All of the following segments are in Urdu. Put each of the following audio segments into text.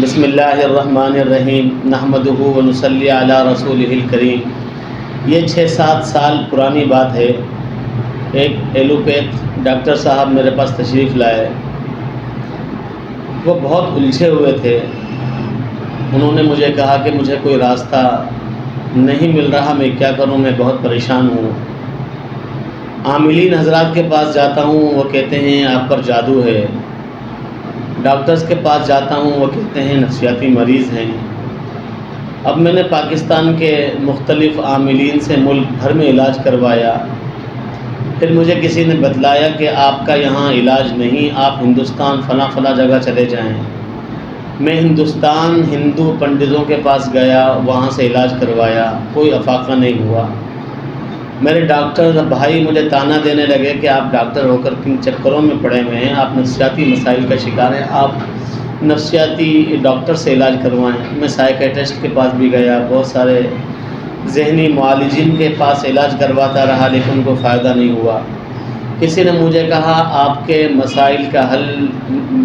بسم اللہ الرحمن الرحیم نحمدہ ونصلی علی رسولہ الکریم۔ یہ 6-7 سال پرانی بات ہے۔ ایک ایلوپیتھ ڈاکٹر صاحب میرے پاس تشریف لائے۔ وہ بہت الجھے ہوئے تھے۔ انہوں نے مجھے کہا کہ مجھے کوئی راستہ نہیں مل رہا، میں کیا کروں، میں بہت پریشان ہوں۔ عاملین حضرات کے پاس جاتا ہوں، وہ کہتے ہیں آپ پر جادو ہے۔ ڈاکٹرز کے پاس جاتا ہوں، وہ کہتے ہیں نفسیاتی مریض ہیں۔ اب میں نے پاکستان کے مختلف عاملین سے ملک بھر میں علاج کروایا۔ پھر مجھے کسی نے بتلایا کہ آپ کا یہاں علاج نہیں، آپ ہندوستان فلاں جگہ چلے جائیں۔ میں ہندوستان ہندو پنڈتوں کے پاس گیا، وہاں سے علاج کروایا، کوئی افاقہ نہیں ہوا۔ میرے ڈاکٹر بھائی مجھے تانا دینے لگے کہ آپ ڈاکٹر ہو کر کن چکروں میں پڑے ہوئے ہیں، آپ نفسیاتی مسائل کا شکار ہیں، آپ نفسیاتی ڈاکٹر سے علاج کروائیں۔ میں سائیکیٹرسٹ کے پاس بھی گیا، بہت سارے ذہنی معالجین کے پاس علاج کرواتا رہا، لیکن کوئی فائدہ نہیں ہوا۔ کسی نے مجھے کہا آپ کے مسائل کا حل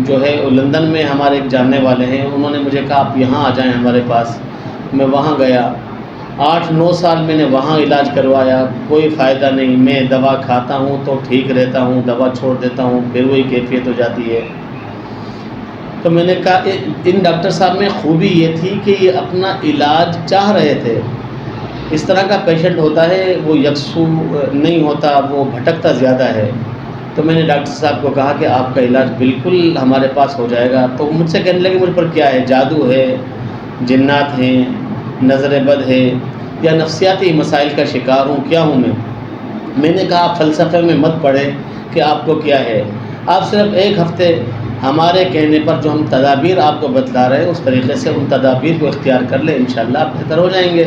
جو ہے، لندن میں ہمارے ایک جاننے والے ہیں، انہوں نے مجھے کہا آپ یہاں آ جائیں ہمارے پاس۔ میں وہاں گیا، 8-9 سال میں نے وہاں علاج کروایا، کوئی فائدہ نہیں۔ میں دوا کھاتا ہوں تو ٹھیک رہتا ہوں، دوا چھوڑ دیتا ہوں، پھر وہی کیفیت ہو جاتی ہے۔ تو میں نے کہا ان ڈاکٹر صاحب میں خوبی یہ تھی کہ یہ اپنا علاج چاہ رہے تھے۔ اس طرح کا پیشنٹ ہوتا ہے، وہ یکسو نہیں ہوتا، وہ بھٹکتا زیادہ ہے۔ تو میں نے ڈاکٹر صاحب کو کہا کہ آپ کا علاج بالکل ہمارے پاس ہو جائے گا۔ تو مجھ سے کہنے لگے مجھ پر کیا ہے، جادو ہے، جنات ہیں، نظر بد ہے، یا نفسیاتی مسائل کا شکار ہوں، کیا ہوں میں نے کہا فلسفے میں مت پڑے کہ آپ کو کیا ہے، آپ صرف ایک ہفتے ہمارے کہنے پر جو ہم تدابیر آپ کو بتلا رہے ہیں اس طریقے سے ان تدابیر کو اختیار کر لیں، انشاءاللہ آپ بہتر ہو جائیں گے۔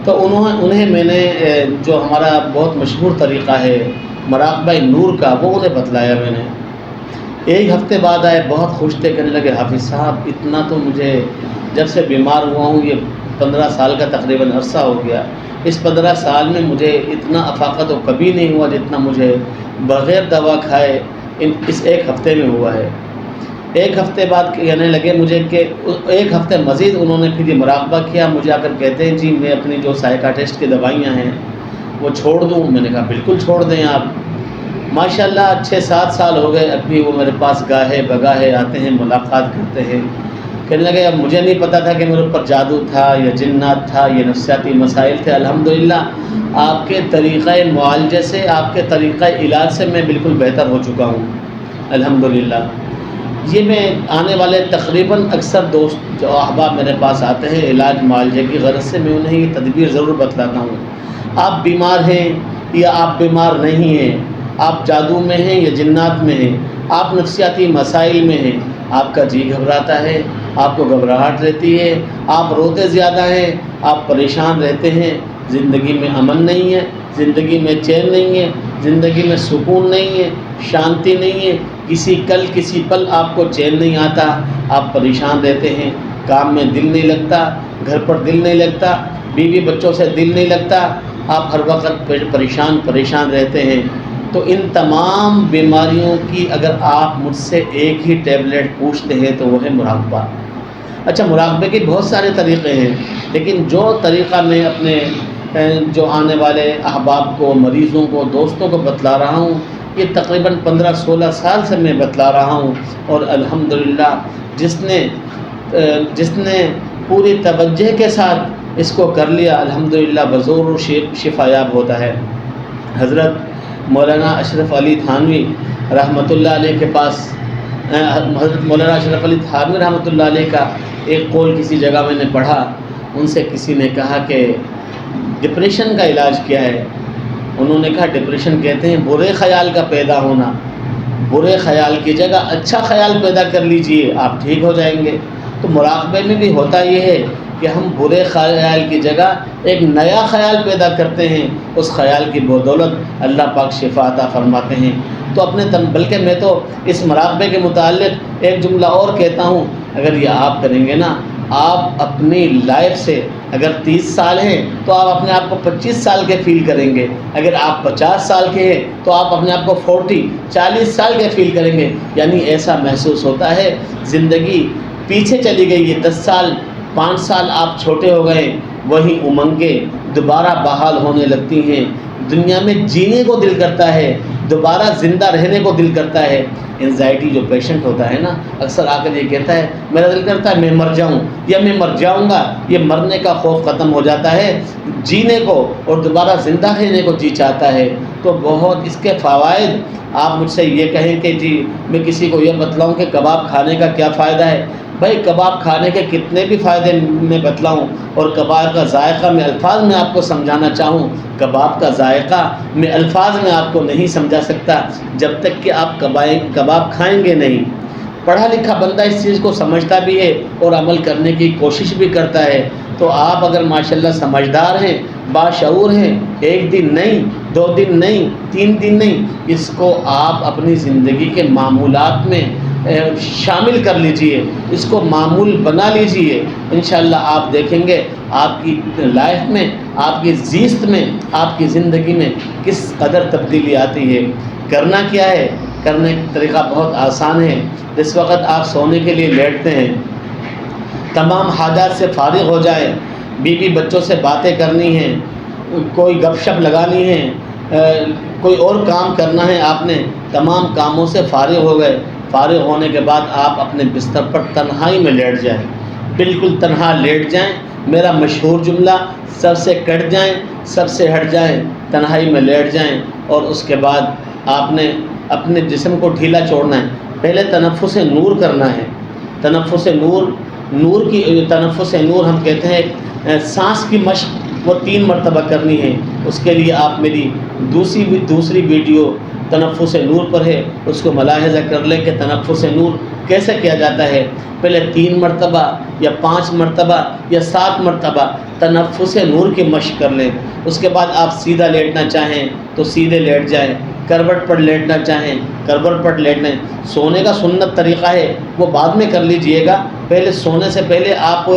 تو انہیں میں نے جو ہمارا بہت مشہور طریقہ ہے مراقبہ نور کا، وہ انہیں بتلایا میں نے۔ ایک ہفتے بعد آئے، بہت خوش تھے، کہنے لگے حافظ صاحب اتنا تو مجھے جب سے بیمار ہوا ہوں، یہ 15 سال کا تقریباً عرصہ ہو گیا، اس 15 سال میں مجھے اتنا افاقہ تو کبھی نہیں ہوا جتنا مجھے بغیر دوا کھائے اس ایک ہفتے میں ہوا ہے۔ ایک ہفتے بعد کہنے لگے مجھے کہ ایک ہفتے مزید انہوں نے پھر یہ مراقبہ کیا، مجھے آ کر کہتے ہیں جی میں اپنی جو سائیکاٹرسٹ کی دوائیاں ہیں وہ چھوڑ دوں۔ میں نے کہا بالکل چھوڑ دیں آپ۔ ماشاءاللہ 6-7 سال ہو گئے، اب بھی وہ میرے پاس گاہے بگاہے آتے ہیں، ملاقات کرتے ہیں۔ کہنے لگے اب مجھے نہیں پتا تھا کہ میرے اوپر جادو تھا یا جنات تھا یا نفسیاتی مسائل تھے، الحمدللہ آپ کے طریقہ معالجے سے، آپ کے طریقہ علاج سے میں بالکل بہتر ہو چکا ہوں الحمدللہ۔ یہ میں آنے والے تقریباً اکثر دوست جو احباب میرے پاس آتے ہیں علاج معالجے کی غرض سے، میں انہیں یہ تدبیر ضرور بتلاتا ہوں۔ آپ بیمار ہیں یا آپ بیمار نہیں ہیں، آپ جادو میں ہیں یا جنات میں ہیں، آپ نفسیاتی مسائل میں ہیں، آپ کا جی گھبراتا ہے، آپ کو گھبراہٹ رہتی ہے، آپ روتے زیادہ ہیں، آپ پریشان رہتے ہیں، زندگی میں امن نہیں ہے، زندگی میں چین نہیں ہے، زندگی میں سکون نہیں ہے، شانتی نہیں ہے، کسی پل آپ کو چین نہیں آتا، آپ پریشان رہتے ہیں، کام میں دل نہیں لگتا، گھر پر دل نہیں لگتا، بیوی بچوں سے دل نہیں لگتا، آپ ہر وقت پریشان رہتے ہیں۔ تو ان تمام بیماریوں کی اگر آپ مجھ سے ایک ہی ٹیبلٹ پوچھتے ہیں تو وہ ہے مراقبہ۔ اچھا، مراقبے کے بہت سارے طریقے ہیں، لیکن جو طریقہ میں اپنے جو آنے والے احباب کو، مریضوں کو، دوستوں کو بتلا رہا ہوں، یہ تقریباً 15-16 سال سے میں بتلا رہا ہوں، اور الحمدللہ جس نے پوری توجہ کے ساتھ اس کو کر لیا، الحمدللہ بزور شفا یاب ہوتا ہے۔ حضرت مولانا اشرف علی تھانوی رحمۃ اللہ علیہ کے پاس، حضرت مولانا اشرف علی تھانوی رحمۃ اللہ علیہ کا ایک قول کسی جگہ میں نے پڑھا، ان سے کسی نے کہا کہ ڈپریشن کا علاج کیا ہے؟ انہوں نے کہا ڈپریشن کہتے ہیں برے خیال کا پیدا ہونا، برے خیال کی جگہ اچھا خیال پیدا کر لیجئے، آپ ٹھیک ہو جائیں گے۔ تو مراقبے میں بھی ہوتا یہ ہے کہ ہم برے خیال کی جگہ ایک نیا خیال پیدا کرتے ہیں، اس خیال کی بدولت اللہ پاک شفا عطا فرماتے ہیں۔ تو بلکہ میں تو اس مراقبے کے متعلق ایک جملہ اور کہتا ہوں، اگر یہ آپ کریں گے نا، آپ اپنی لائف سے اگر 30 سال ہیں تو آپ اپنے آپ کو 25 سال کے فیل کریں گے، اگر آپ 50 سال کے ہیں تو آپ اپنے آپ کو 40-40 سال کے فیل کریں گے، یعنی ایسا محسوس ہوتا ہے زندگی پیچھے چلی گئی ہے، 10 سال 5 سال آپ چھوٹے ہو گئے، وہی امنگیں دوبارہ بحال ہونے لگتی ہیں، دنیا میں جینے کو دل کرتا ہے، دوبارہ زندہ رہنے کو دل کرتا ہے۔ انزائٹی جو پیشنٹ ہوتا ہے نا، اکثر آ کر یہ کہتا ہے میرا دل کرتا ہے میں مر جاؤں یا میں مر جاؤں گا، یہ مرنے کا خوف ختم ہو جاتا ہے، جینے کو اور دوبارہ زندہ رہنے کو جی چاہتا ہے۔ تو بہت اس کے فوائد، آپ مجھ سے یہ کہیں کہ جی میں کسی کو یہ بتلاؤں کہ کباب کھانے کا کیا فائدہ ہے، بھائی کباب کھانے کے کتنے بھی فائدے میں بتلاؤں، اور کباب کا ذائقہ میں الفاظ میں آپ کو سمجھانا چاہوں، کباب کا ذائقہ میں الفاظ میں آپ کو نہیں سمجھا سکتا جب تک کہ آپ کباب کھائیں گے نہیں۔ پڑھا لکھا بندہ اس چیز کو سمجھتا بھی ہے اور عمل کرنے کی کوشش بھی کرتا ہے۔ تو آپ اگر ماشاءاللہ سمجھدار ہیں، باشعور ہیں، 1 دن نہیں، 2 دن نہیں، 3 دن نہیں، اس کو آپ اپنی زندگی کے معمولات میں شامل کر لیجئے، اس کو معمول بنا لیجئے، انشاءاللہ آپ دیکھیں گے آپ کی لائف میں، آپ کی زیست میں، آپ کی زندگی میں کس قدر تبدیلی آتی ہے۔ کرنا کیا ہے؟ کرنے کا طریقہ بہت آسان ہے۔ جس وقت آپ سونے کے لیے لیٹتے ہیں، تمام حاجات سے فارغ ہو جائیں، بیوی بچوں سے باتیں کرنی ہیں، کوئی گپ شپ لگانی ہے، کوئی اور کام کرنا ہے، آپ نے تمام کاموں سے فارغ ہو گئے، فارغ ہونے کے بعد آپ اپنے بستر پر تنہائی میں لیٹ جائیں، بالکل تنہا لیٹ جائیں۔ میرا مشہور جملہ، سب سے کٹ جائیں، سب سے ہٹ جائیں، تنہائی میں لیٹ جائیں، اور اس کے بعد آپ نے اپنے جسم کو ڈھیلا چھوڑنا ہے۔ پہلے تنفس نور کرنا ہے، تنفس نور، تنفس نور ہم کہتے ہیں سانس کی مشق، وہ 3 مرتبہ کرنی ہے۔ اس کے لیے آپ میری دوسری ویڈیو تنفس نور پر ہے، اس کو ملاحظہ کر لیں کہ تنفس نور کیسے کیا جاتا ہے۔ پہلے 3 مرتبہ یا 5 مرتبہ یا 7 مرتبہ تنفس نور کی مشق کر لیں۔ اس کے بعد آپ سیدھا لیٹنا چاہیں تو سیدھے لیٹ جائیں، کروٹ پر لیٹنا چاہیں کروٹ پر لیٹ لیں۔ سونے کا سنت طریقہ ہے وہ بعد میں کر لیجئے گا، پہلے سونے سے پہلے آپ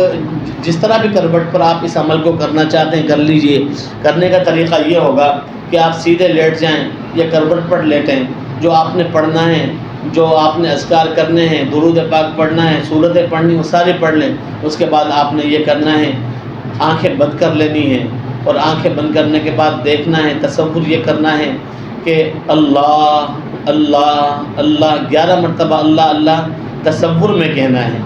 جس طرح بھی کروٹ پر آپ اس عمل کو کرنا چاہتے ہیں کر لیجئے۔ کرنے کا طریقہ یہ ہوگا کہ آپ سیدھے لیٹ جائیں یا کروٹ پر لیٹیں، جو آپ نے پڑھنا ہے، جو آپ نے اذکار کرنے ہیں، درود پاک پڑھنا ہے، سورتیں پڑھنی وہ ساری پڑھ لیں۔ اس کے بعد آپ نے یہ کرنا ہے، آنکھیں بند کر لینی ہیں، اور آنکھیں بند کرنے کے بعد دیکھنا ہے، تصور یہ کرنا ہے کہ اللہ اللہ اللہ 11 مرتبہ اللہ اللہ تصور میں کہنا ہے۔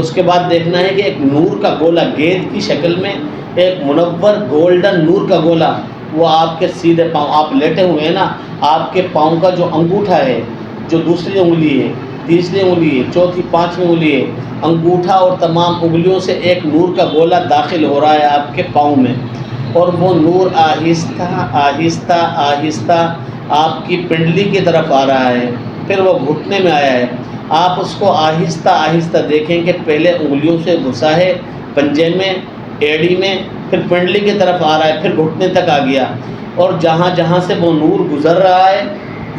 اس کے بعد دیکھنا ہے کہ ایک نور کا گولا گیند کی شکل میں، ایک منور گولڈن نور کا گولا، وہ آپ کے سیدھے پاؤں، آپ لیٹے ہوئے ہیں نا، آپ کے پاؤں کا جو انگوٹھا ہے، جو دوسری انگلی ہے، تیسری انگلی ہے، چوتھی 5ویں انگلی ہے، انگوٹھا اور تمام انگلیوں سے ایک نور کا گولا داخل ہو رہا ہے آپ کے پاؤں میں، اور وہ نور آہستہ آہستہ آہستہ آپ کی پنڈلی کی طرف آ رہا ہے، پھر وہ گھٹنے میں آیا ہے۔ آپ اس کو آہستہ آہستہ دیکھیں کہ پہلے انگلیوں سے گھسا ہے پنجے میں، ایڑی میں، پھر پنڈلی کی طرف آ رہا ہے، پھر گھٹنے تک آ گیا، اور جہاں جہاں سے وہ نور گزر رہا ہے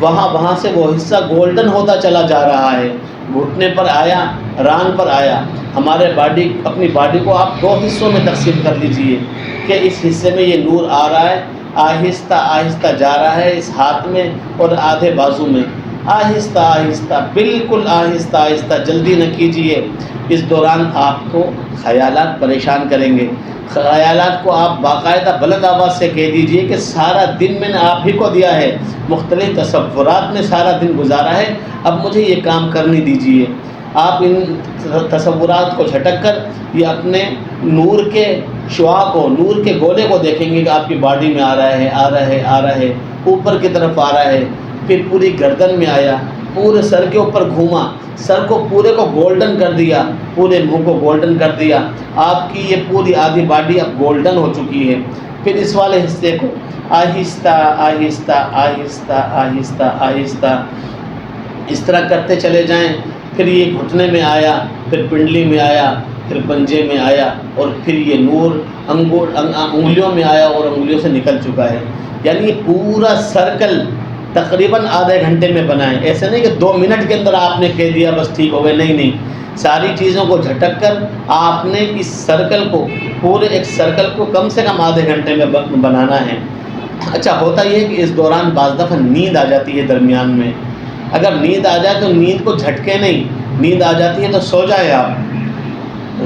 وہاں سے وہ حصہ گولڈن ہوتا چلا جا رہا ہے۔ گھٹنے پر آیا، ران پر آیا۔ اپنی باڈی کو آپ 2 حصوں میں تقسیم کر لیجئے کہ اس حصے میں یہ نور آ رہا ہے، آہستہ آہستہ جا رہا ہے اس ہاتھ میں اور آدھے بازو میں، آہستہ آہستہ، بالکل آہستہ آہستہ، جلدی نہ کیجئے۔ اس دوران آپ کو خیالات پریشان کریں گے، خیالات کو آپ باقاعدہ بلند آواز سے کہہ دیجئے کہ سارا دن میں نے آپ ہی کو دیا ہے، مختلف تصورات میں سارا دن گزارا ہے، اب مجھے یہ کام کرنے دیجئے۔ آپ ان تصورات کو جھٹک کر یہ اپنے نور کے شعاع کو، نور کے گولے کو دیکھیں گے کہ آپ کی باڈی میں آ رہا ہے، آ رہا ہے، آ رہا ہے، اوپر کی طرف آ رہا ہے، پھر پوری گردن میں آیا، پورے سر کے اوپر گھوما، سر کو پورے کو گولڈن کر دیا، پورے منہ کو گولڈن کر دیا، آپ کی یہ پوری آدھی باڈی اب گولڈن ہو چکی ہے۔ پھر اس والے حصے کو آہستہ آہستہ آہستہ آہستہ آہستہ اس طرح کرتے چلے جائیں۔ پھر یہ گھٹنے میں آیا، پھر پنڈلی میں آیا، پھر پنجے میں آیا، اور پھر یہ نور انگلیوں میں آیا اور انگلیوں سے نکل چکا ہے۔ یعنی یہ پورا سرکل تقریباً آدھے گھنٹے میں بنائیں، ایسے نہیں کہ 2 منٹ کے اندر آپ نے کہہ دیا بس ٹھیک ہو گئے، نہیں، ساری چیزوں کو جھٹک کر آپ نے اس سرکل کو، پورے ایک سرکل کو کم سے کم آدھے گھنٹے میں بنانا ہے۔ اچھا ہوتا یہ ہے کہ اس دوران بعض دفعہ نیند آ جاتی ہے درمیان میں، اگر نیند آ جائے تو نیند کو جھٹکے نہیں، نیند آ جاتی ہے تو سو جائے آپ،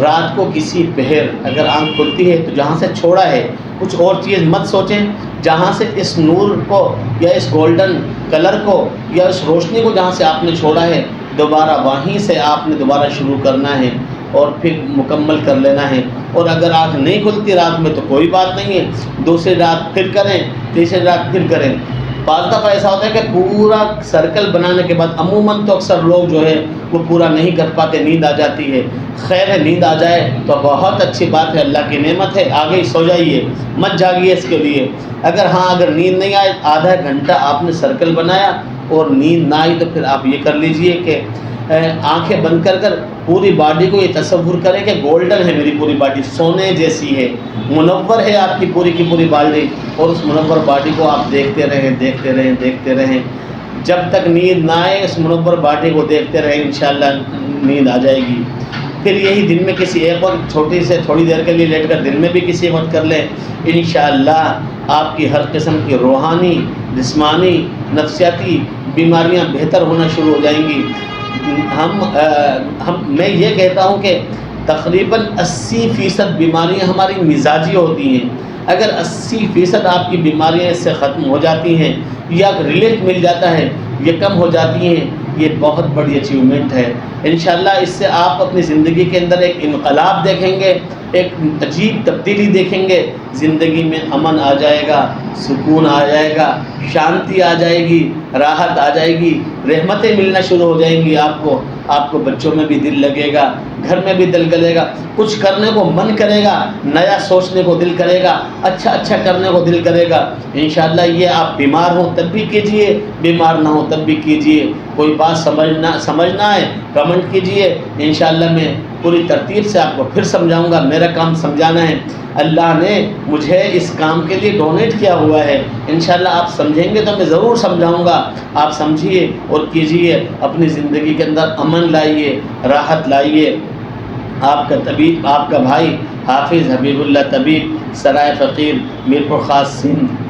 رات کو کسی پہر اگر آنکھ کھلتی ہے تو جہاں سے چھوڑا ہے کچھ اور چیز مت سوچیں، جہاں سے اس نور کو یا اس گولڈن کلر کو یا اس روشنی کو جہاں سے آپ نے چھوڑا ہے دوبارہ وہیں سے آپ نے دوبارہ شروع کرنا ہے اور پھر مکمل کر لینا ہے۔ اور اگر آنکھ نہیں کھلتی رات میں تو کوئی بات نہیں ہے، دوسری رات پھر کریں، تیسری رات پھر کریں۔ بعض دفعہ ایسا ہوتا ہے کہ پورا سرکل بنانے کے بعد عموماً تو اکثر لوگ جو ہے وہ پورا نہیں کر پاتے، نیند آ جاتی ہے۔ خیر ہے، نیند آ جائے تو بہت اچھی بات ہے، اللہ کی نعمت ہے، آگے ہی سو جائیے، مت جاگیے اس کے لیے۔ اگر نیند نہیں آئے، آدھا گھنٹہ آپ نے سرکل بنایا اور نیند نہ آئی تو پھر آپ یہ کر لیجئے کہ آنکھیں بند کر کر پوری باڈی کو یہ تصور کریں کہ گولڈن ہے، میری پوری باڈی سونے جیسی ہے، منور ہے آپ کی پوری باڈی، اور اس منور باڈی کو آپ دیکھتے رہیں جب تک نیند نہ آئے، اس منور باڈی کو دیکھتے رہیں، انشاءاللہ نیند آ جائے گی۔ پھر یہی دن میں کسی ایک وقت تھوڑی دیر کے لیے لیٹ کر دن میں بھی کسی وقت کر لیں، انشاءاللہ آپ کی ہر قسم کی روحانی، جسمانی، نفسیاتی بیماریاں بہتر ہونا شروع ہو جائیں گی۔ میں یہ کہتا ہوں کہ تقریباً 80% بیماریاں ہماری مزاجی ہوتی ہیں۔ اگر 80% آپ کی بیماریاں اس سے ختم ہو جاتی ہیں یا ریلیف مل جاتا ہے، یہ کم ہو جاتی ہیں، یہ بہت بڑی اچیومنٹ ہے۔ انشاءاللہ اس سے آپ اپنی زندگی کے اندر ایک انقلاب دیکھیں گے، ایک عجیب تبدیلی دیکھیں گے، زندگی میں امن آ جائے گا، سکون آ جائے گا، شانتی آ جائے گی، راحت آ جائے گی، رحمتیں ملنا شروع ہو جائیں گی آپ کو بچوں میں بھی دل لگے گا، گھر میں بھی دل لگے گا، کچھ کرنے کو من کرے گا، نیا سوچنے کو دل کرے گا، اچھا کرنے کو دل کرے گا۔ انشاءاللہ یہ آپ بیمار ہوں تب بھی کیجئے، بیمار نہ ہوں تب بھی کیجئے۔ کوئی بات سمجھنا ہے کمنٹ کیجئے، انشاءاللہ میں پوری ترتیب سے آپ کو پھر سمجھاؤں گا، میرا کام سمجھانا ہے، اللہ نے مجھے اس کام کے لیے ڈونیٹ کیا ہوا ہے، انشاءاللہ آپ سمجھیں گے تو میں ضرور سمجھاؤں گا۔ آپ سمجھیے اور کیجئے، اپنی زندگی کے اندر امن لائیے، راحت لائیے۔ آپ کا بھائی حافظ حبیب اللہ طبیب، سرائے فقیر، میرپور خاص، سندھ۔